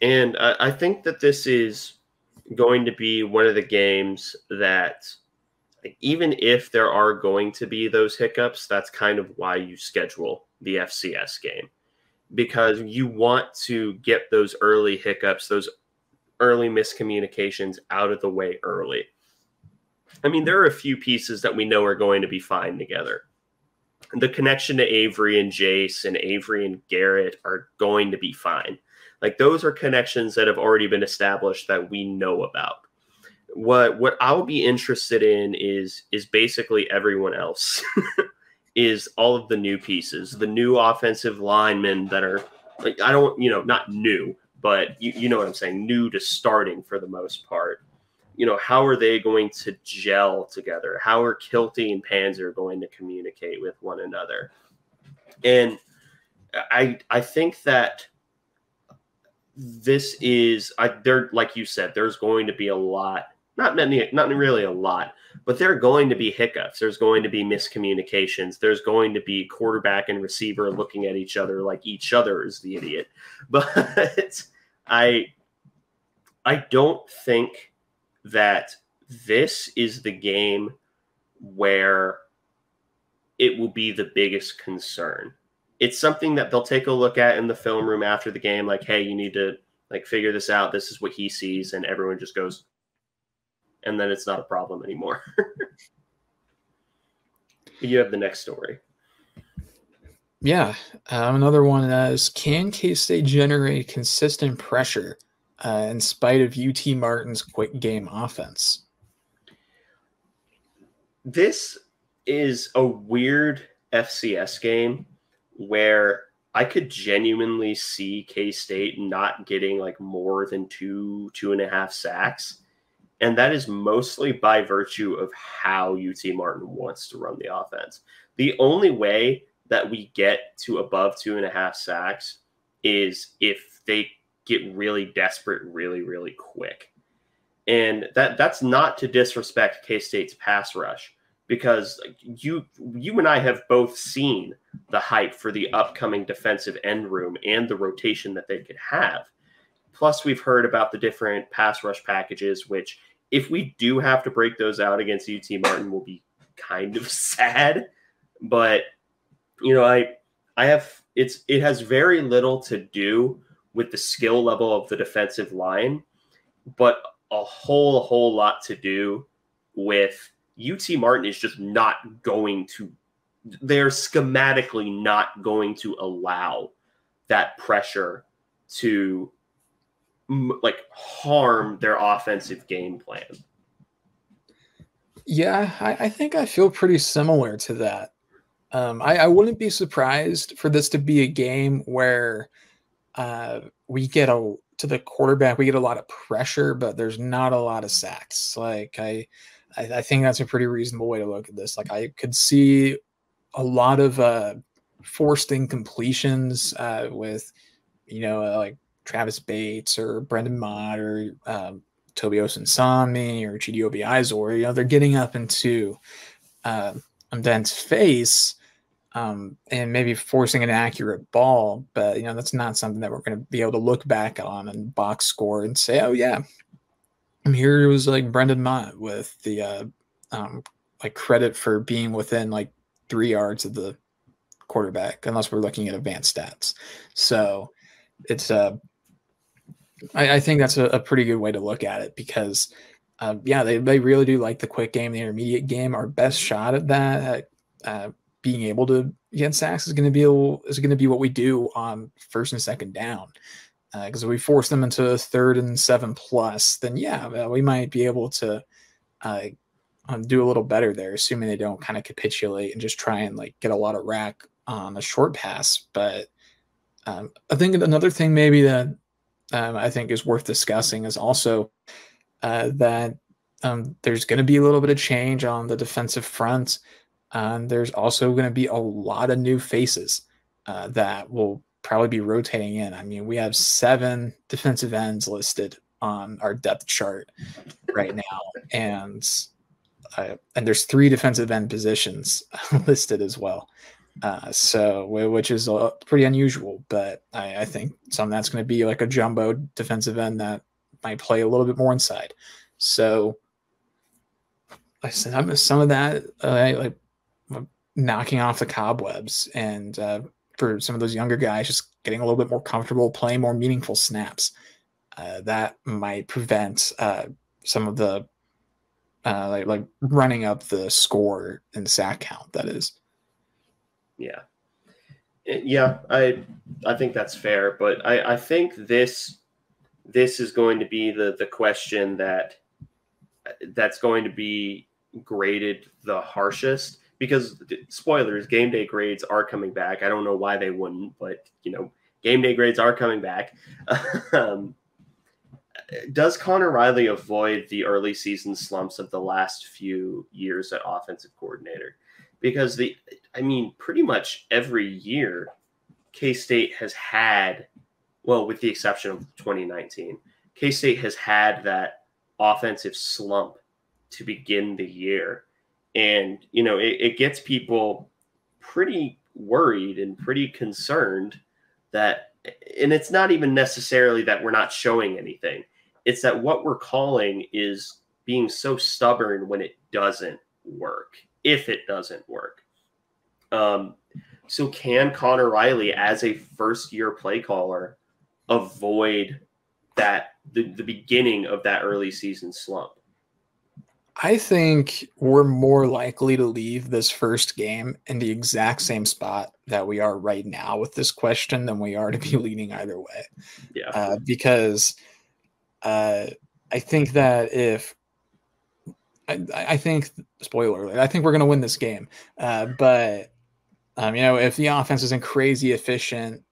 And I think that this is going to be one of the games that even if there are going to be those hiccups, that's kind of why you schedule the FCS game, because you want to get those early hiccups, those early miscommunications out of the way early. I mean, there are a few pieces that we know are going to be fine together. The connection to Avery and Jace and Avery and Garrett are going to be fine. Like, those are connections that have already been established that we know about. What I'll be interested in is basically everyone else. Is all of the new pieces, the new offensive linemen that are, like, I don't, not new, but you know what I'm saying, new to starting for the most part. How are they going to gel together? How are Kilty and Panzer going to communicate with one another? And I think that this is, there, like you said, there's going to be a lot, not really a lot, but there are going to be hiccups. There's going to be miscommunications. There's going to be quarterback and receiver looking at each other like each other is the idiot. But I don't think that this is the game where it will be the biggest concern. It's something that they'll take a look at in the film room after the game, like, hey, you need to figure this out. This is what he sees, and everyone just goes, and then it's not a problem anymore. You have the next story. Yeah, another one is, can K-State generate consistent pressure in spite of UT Martin's quick game offense? This is a weird FCS game where I could genuinely see K-State not getting more than 2.5 sacks. And that is mostly by virtue of how UT Martin wants to run the offense. The only way that we get to above 2.5 sacks is if they get really desperate really, really quick. And that's not to disrespect K-State's pass rush, because you and I have both seen the hype for the upcoming defensive end room and the rotation that they could have. Plus, we've heard about the different pass rush packages, which, if we do have to break those out against UT Martin, will be kind of sad. But it has very little to do with the skill level of the defensive line, but a whole lot to do with UT Martin is just not going to, they're schematically not going to allow that pressure to harm their offensive game plan. Yeah, I think I feel pretty similar to that. I wouldn't be surprised for this to be a game where we get to the quarterback, we get a lot of pressure, but there's not a lot of sacks. I think that's a pretty reasonable way to look at this. I could see a lot of forced incompletions with, Travis Bates or Brendan Mott or Toby Osunsami or Chidi Obi Izor. They're getting up into Dent's face and maybe forcing an accurate ball, but that's not something that we're going to be able to look back on and box score and say, oh yeah, here was Brendan Mott with the credit for being within 3 yards of the quarterback, unless we're looking at advanced stats. So it's I think that's a pretty good way to look at it, because they really do like the quick game, the intermediate game. Our best shot at that, being able to get sacks, is going to be what we do on first and second down. Because if we force them into 3rd and 7+, then we might be able to do a little better there, assuming they don't kind of capitulate and just try and get a lot of rack on a short pass. But I think another thing maybe that I think is worth discussing is also that there's going to be a little bit of change on the defensive front. There's also going to be a lot of new faces that will probably be rotating in. I mean, we have 7 defensive ends listed on our depth chart right now, and there's 3 defensive end positions listed as well. Which is pretty unusual, but I think some of that's going to be a jumbo defensive end that might play a little bit more inside. So some of that, knocking off the cobwebs, and for some of those younger guys, just getting a little bit more comfortable playing more meaningful snaps. that might prevent some of the like running up the score and sack count. That is. Yeah. Yeah, I think that's fair, but I think this is going to be the question that's going to be graded the harshest, because spoilers, game day grades are coming back. I don't know why they wouldn't, but game day grades are coming back. Does Connor Riley avoid the early season slumps of the last few years at offensive coordinator? Because pretty much every year K-State has had, well, with the exception of 2019, K-State has had that offensive slump to begin the year. And, it gets people pretty worried and pretty concerned that, and it's not even necessarily that we're not showing anything. It's that what we're calling is being so stubborn when it doesn't work, if it doesn't work. So can Connor Riley, as a first-year play caller, avoid that the beginning of that early season slump? I think we're more likely to leave this first game in the exact same spot that we are right now with this question than we are to be leading either way. Yeah. Because I think that if I think, spoiler alert, I think we're going to win this game. But if the offense isn't crazy efficient,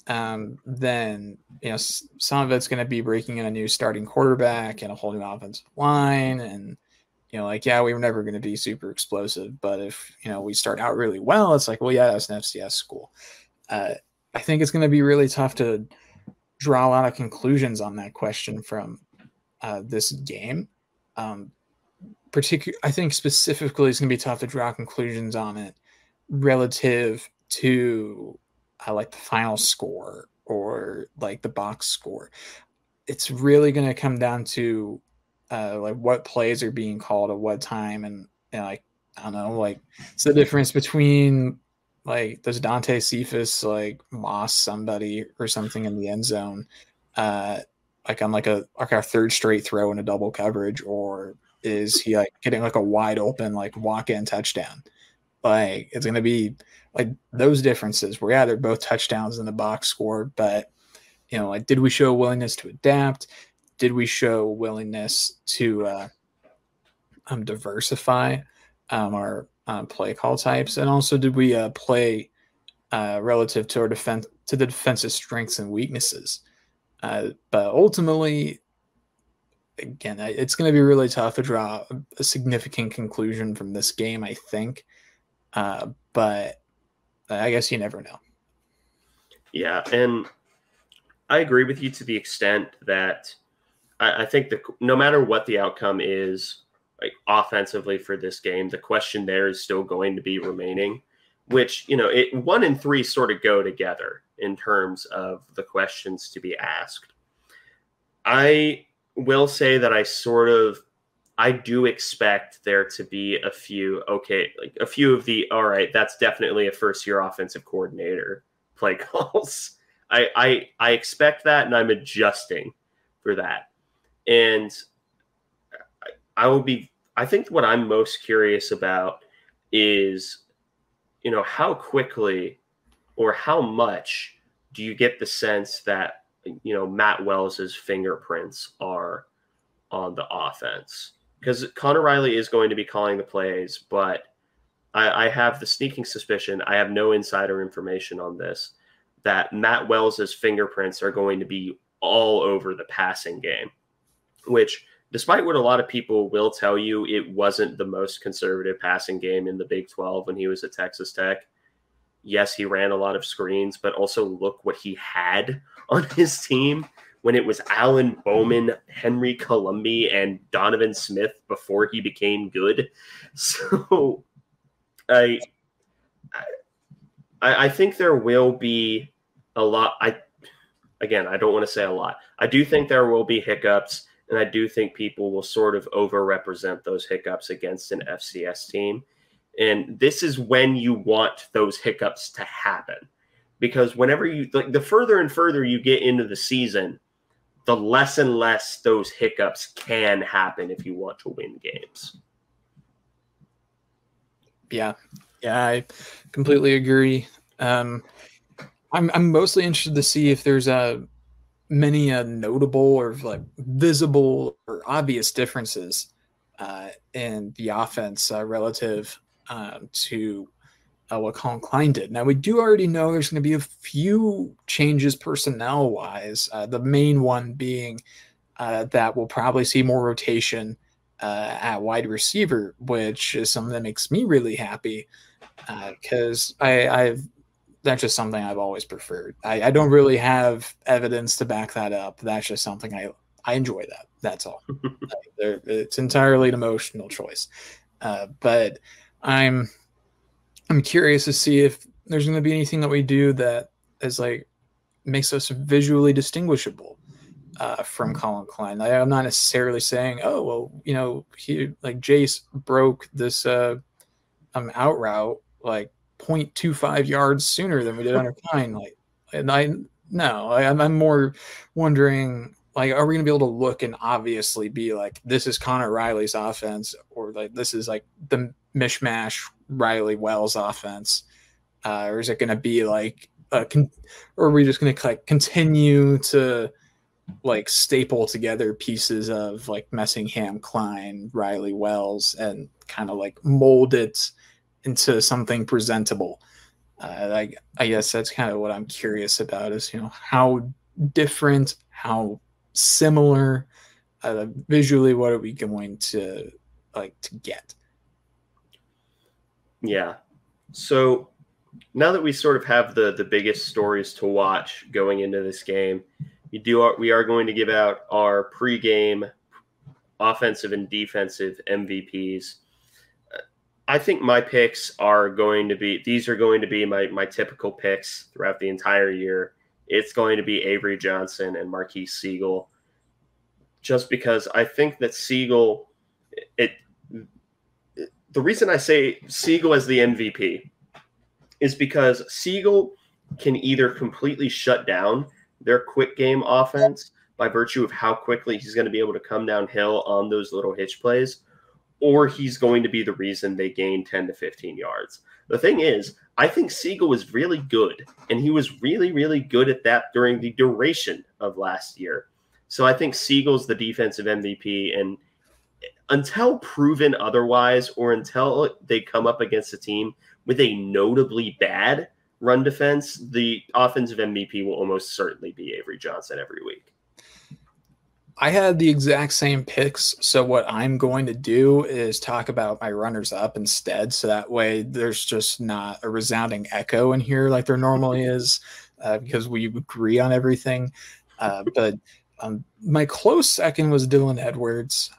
then some of it's going to be breaking in a new starting quarterback and a whole new offensive line, and we were never going to be super explosive, but if we start out really well, it's like, well, yeah, that's an FCS school. I think it's going to be really tough to draw a lot of conclusions on that question from this game. I think specifically it's going to be tough to draw conclusions on it relative to like the final score or like the box score. It's really going to come down to like what plays are being called at what time, and like I don't know, like it's the difference between like does Dante Cephas like moss somebody or something in the end zone, like on like a third straight throw in a double coverage, or is he like getting like a wide open like walk-in touchdown? Like it's going to be like those differences where they're both touchdowns in the box score, but like did we show willingness to adapt? Did we show willingness to diversify our play call types, and also did we play relative to our defense, to the defensive strengths and weaknesses? But ultimately, again, it's going to be really tough to draw a significant conclusion from this game, I think. But I guess you never know. Yeah, and I agree with you to the extent that I think that no matter what the outcome is, like offensively for this game, the question there is still going to be remaining, which, 1 and 3 sort of go together in terms of the questions to be asked. I will say that I do expect there to be a few of the, all right, that's definitely a first-year offensive coordinator play calls. I expect that, and I'm adjusting for that. And I think what I'm most curious about is, how quickly or how much do you get the sense that, Matt Wells's fingerprints are on the offense? Because Connor Riley is going to be calling the plays, but I have the sneaking suspicion, I have no insider information on this, that Matt Wells's fingerprints are going to be all over the passing game, which, despite what a lot of people will tell you, it wasn't the most conservative passing game in the Big 12 when he was at Texas Tech. Yes, he ran a lot of screens, but also look what he had on his team when it was Alan Bowman, Henry Columbi, and Donovan Smith before he became good. So I think there will be a lot. I don't want to say a lot. I do think there will be hiccups, and I do think people will sort of overrepresent those hiccups against an FCS team. And this is when you want those hiccups to happen, because whenever the further and further you get into the season, the less and less those hiccups can happen if you want to win games. Yeah, I completely agree. I'm mostly interested to see if there's many notable or like visible or obvious differences in the offense relative to what Colin Klein did. Now, we do already know there's going to be a few changes personnel-wise, the main one being that we'll probably see more rotation at wide receiver, which is something that makes me really happy because I've that's just something I've always preferred. I don't really have evidence to back that up. That's just something I enjoy that. That's all. It's entirely an emotional choice. But I'm curious to see if there's going to be anything that we do that is like makes us visually distinguishable from Colin Klein. I'm not necessarily saying, oh well, he like Jace broke this out route like 0.25 yards sooner than we did under Klein. I'm more wondering, like, are we going to be able to look and obviously be like, this is Connor Riley's offense, or like this is like the mishmash Riley Wells offense, or is it going to be like, or are we just going to like continue to like staple together pieces of like Messingham, Klein, Riley Wells, and kind of like mold it into something presentable? I guess that's kind of what I'm curious about is, how different, how similar visually, what are we going to like to get? Yeah. So now that we sort of have the biggest stories to watch going into this game, we are going to give out our pregame offensive and defensive MVPs. I think my picks are going to be my typical picks throughout the entire year. It's going to be Avery Johnson and Marquise Siegel, just because I think that Siegel, the reason I say Siegel as the MVP is because Siegel can either completely shut down their quick game offense by virtue of how quickly he's going to be able to come downhill on those little hitch plays, or he's going to be the reason they gain 10 to 15 yards. The thing is, I think Siegel was really good, and he was really, really good at that during the duration of last year. So I think Siegel's the defensive MVP, and until proven otherwise, or until they come up against a team with a notably bad run defense, the offensive MVP will almost certainly be Avery Johnson every week. I had the exact same picks, so what I'm going to do is talk about my runners-up instead, so that way there's just not a resounding echo in here like there normally is, because we agree on everything. But my close second was Dylan Edwards,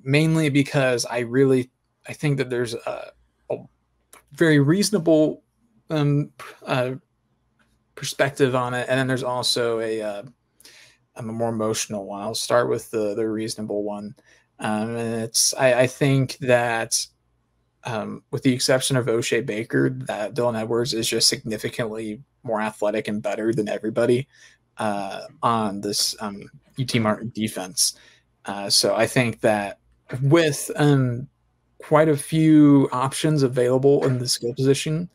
mainly because I think that there's a very reasonable perspective on it, and then there's also a more emotional one. I'll start with the reasonable one. And I think that with the exception of O'Shea Baker, that Dylan Edwards is just significantly more athletic and better than everybody on this UT Martin defense. So I think that with quite a few options available in the skill position,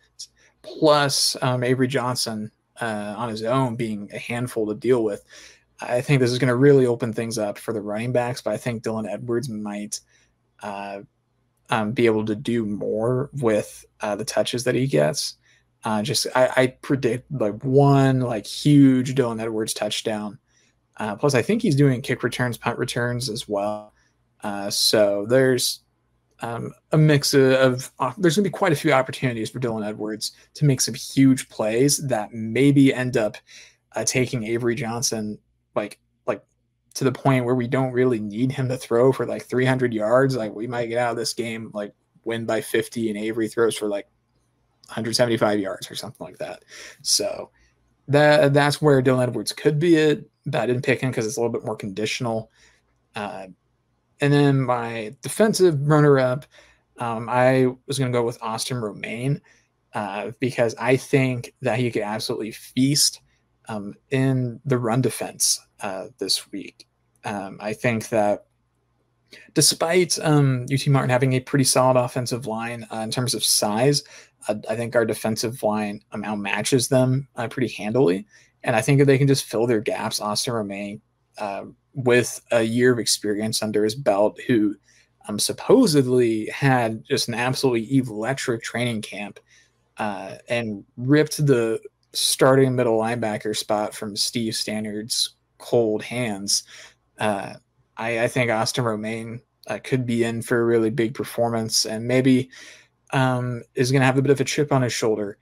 plus Avery Johnson on his own being a handful to deal with, I think this is going to really open things up for the running backs, but I think Dylan Edwards might be able to do more with the touches that he gets. I predict like one like huge Dylan Edwards touchdown. Plus, I think he's doing kick returns, punt returns as well. So there's a mix of there's going to be quite a few opportunities for Dylan Edwards to make some huge plays that maybe end up taking Avery Johnson like to the point where we don't really need him to throw for like 300 yards. Like we might get out of this game like win by 50 and Avery throws for like 175 yards or something like that. So that's where Dylan Edwards could be it, but I didn't pick him because it's a little bit more conditional. And then my defensive runner-up, I was going to go with Austin Romaine because I think that he could absolutely feast in the run defense this week. I think that despite UT Martin having a pretty solid offensive line in terms of size, I think our defensive line outmatches them pretty handily. And I think if they can just fill their gaps, Austin Romaine, with a year of experience under his belt, who supposedly had just an absolutely electric training camp and ripped the starting middle linebacker spot from Steve Stannard's cold hands. I think Austin Romaine could be in for a really big performance, and maybe is going to have a bit of a chip on his shoulder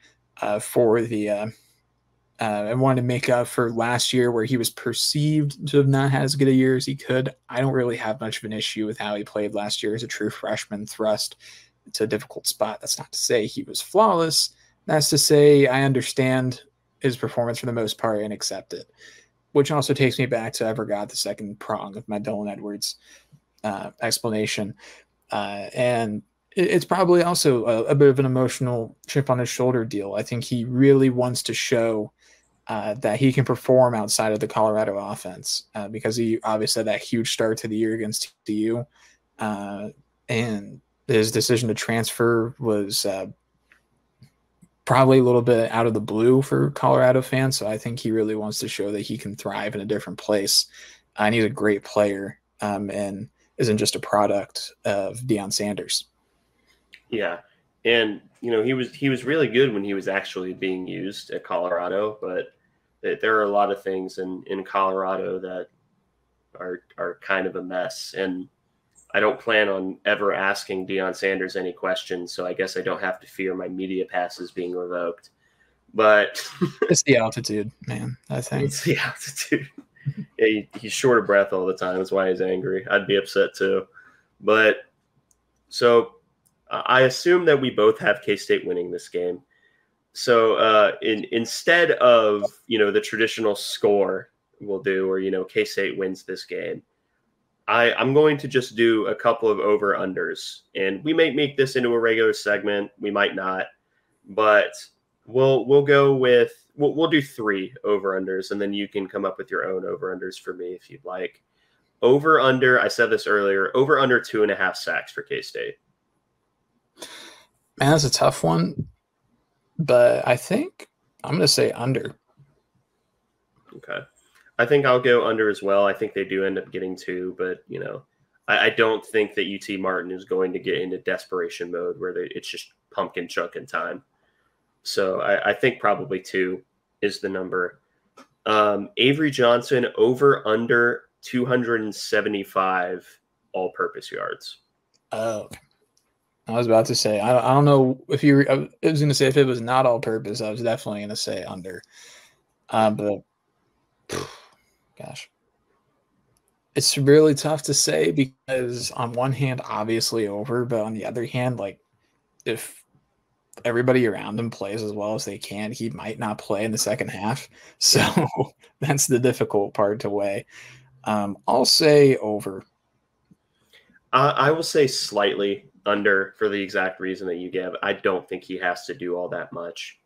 for the and wanted to make up for last year where he was perceived to have not had as good a year as he could. I don't really have much of an issue with how he played last year as a true freshman, thrust into a difficult spot. That's not to say he was flawless. That's to say I understand his performance for the most part and accept it, which also takes me back to I forgot the second prong of my Dylan Edwards explanation. And it's probably also a bit of an emotional chip on his shoulder deal. I think he really wants to show that he can perform outside of the Colorado offense because he obviously had that huge start to the year against TCU. And his decision to transfer was probably a little bit out of the blue for Colorado fans. So I think he really wants to show that he can thrive in a different place. And he's a great player and isn't just a product of Deion Sanders. Yeah. And, you know, he was really good when he was actually being used at Colorado, but there are a lot of things in Colorado that are kind of a mess. And I don't plan on ever asking Deion Sanders any questions, so I guess I don't have to fear my media passes being revoked. But it's the altitude, man, I think. It's the altitude. Yeah, he's short of breath all the time. That's why he's angry. I'd be upset too. But so I assume that we both have K-State winning this game. So instead of, you know, the traditional score we'll do, or, you know, K-State wins this game, I'm going to just do a couple of over-unders. And we may make this into a regular segment. We might not. But we'll go with we'll do 3 over-unders, and then you can come up with your own over-unders for me if you'd like. Over-under, I said this earlier, over-under 2.5 sacks for K-State. Man, that's a tough one, but I think I'm going to say under. Okay. I think I'll go under as well. I think they do end up getting 2, but, you know, I don't think that UT Martin is going to get into desperation mode where it's just pumpkin chunking time. So I think probably 2 is the number. Avery Johnson over under 275 all-purpose yards. Oh, I was about to say, I don't know if you were, I was going to say if it was not all-purpose, I was definitely going to say under. But gosh, it's really tough to say because on one hand, obviously over, but on the other hand, like if everybody around him plays as well as they can, he might not play in the second half. So that's the difficult part to weigh. I'll say over. I will say slightly under for the exact reason that you gave. I don't think he has to do all that much.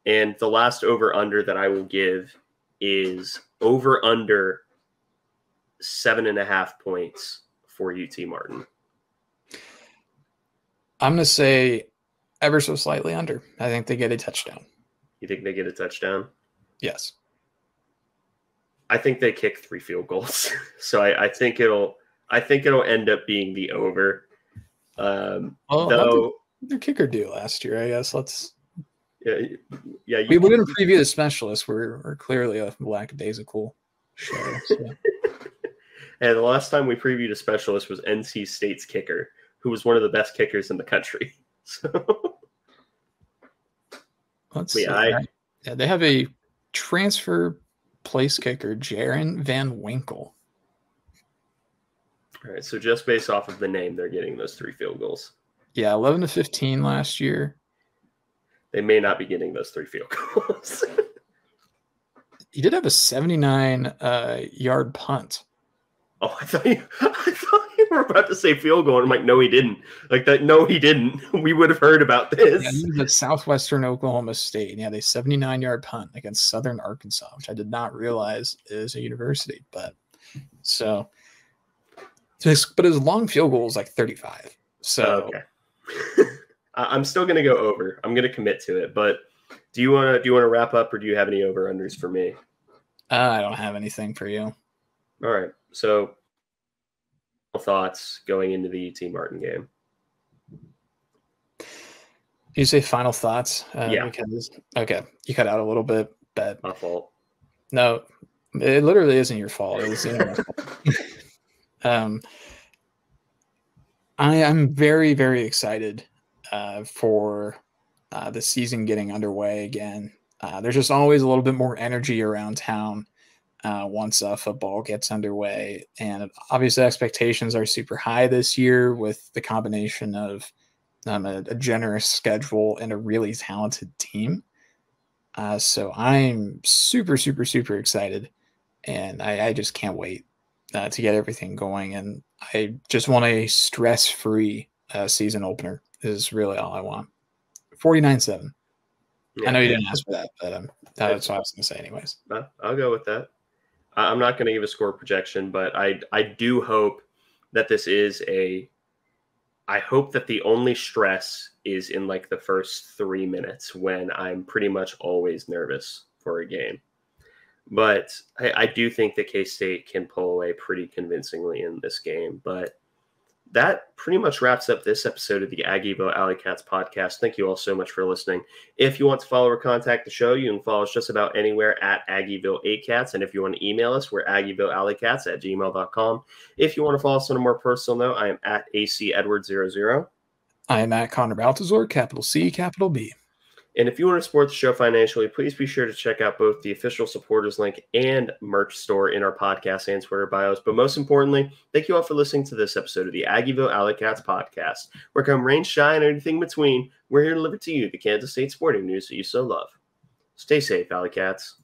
And the last over under that I will give is over under 7.5 points for UT Martin. I'm going to say ever so slightly under. I think they get a touchdown. You think they get a touchdown? Yes. I think they kick 3 field goals. So I think it'll end up being the over. Though their kicker do last year, I guess. Yeah. We're going to preview the specialists. We're clearly a lackadaisical show. So. And the last time we previewed a specialist was NC State's kicker, who was one of the best kickers in the country. So let's see. They have a transfer place kicker, Jaron Van Winkle. All right, so just based off of the name, they're getting those 3 field goals. Yeah, 11-15 last year. They may not be getting those 3 field goals. He did have a 79 yard punt. Oh, I thought you We're about to say field goal. And I'm like, no, he didn't. Like that. No, he didn't. We would have heard about this. Yeah, he was at Southwestern Oklahoma State, and he had a 79-yard punt against Southern Arkansas, which I did not realize is a university. But but his long field goal is like 35. So okay. I'm still going to go over. I'm going to commit to it. But do you want to wrap up, or do you have any over unders for me? I don't have anything for you. All right. So thoughts going into the UT Martin game. You say final thoughts? Yeah. Okay. You cut out a little bit, but my fault. No, it literally isn't your fault. It was the internet's fault. I'm very, very excited for the season getting underway again. There's just always a little bit more energy around town once football gets underway. And obviously expectations are super high this year with the combination of a generous schedule and a really talented team. So I'm super, super, super excited. And I just can't wait to get everything going. And I just want a stress-free season opener is really all I want. 49-7. Yeah. I know you didn't ask for that, but that's what I was going to say anyways. I'll go with that. I'm not going to give a score projection, but I do hope that this is I hope that the only stress is in like the first 3 minutes when I'm pretty much always nervous for a game. But I do think that K-State can pull away pretty convincingly in this game. But that pretty much wraps up this episode of the Aggieville Alleycats podcast. Thank you all so much for listening. If you want to follow or contact the show, you can follow us just about anywhere at Aggieville Alleycats. And if you want to email us, we're AggievilleAlleycats@gmail.com. If you want to follow us on a more personal note, I am at ACEdward00. I am at Connor Baltazar, capital C, capital B. And if you want to support the show financially, please be sure to check out both the official supporters link and merch store in our podcast and Twitter bios. But most importantly, thank you all for listening to this episode of the Aggieville Alleycats podcast. Where come rain, shine, or anything between, we're here to deliver to you the Kansas State sporting news that you so love. Stay safe, Alleycats.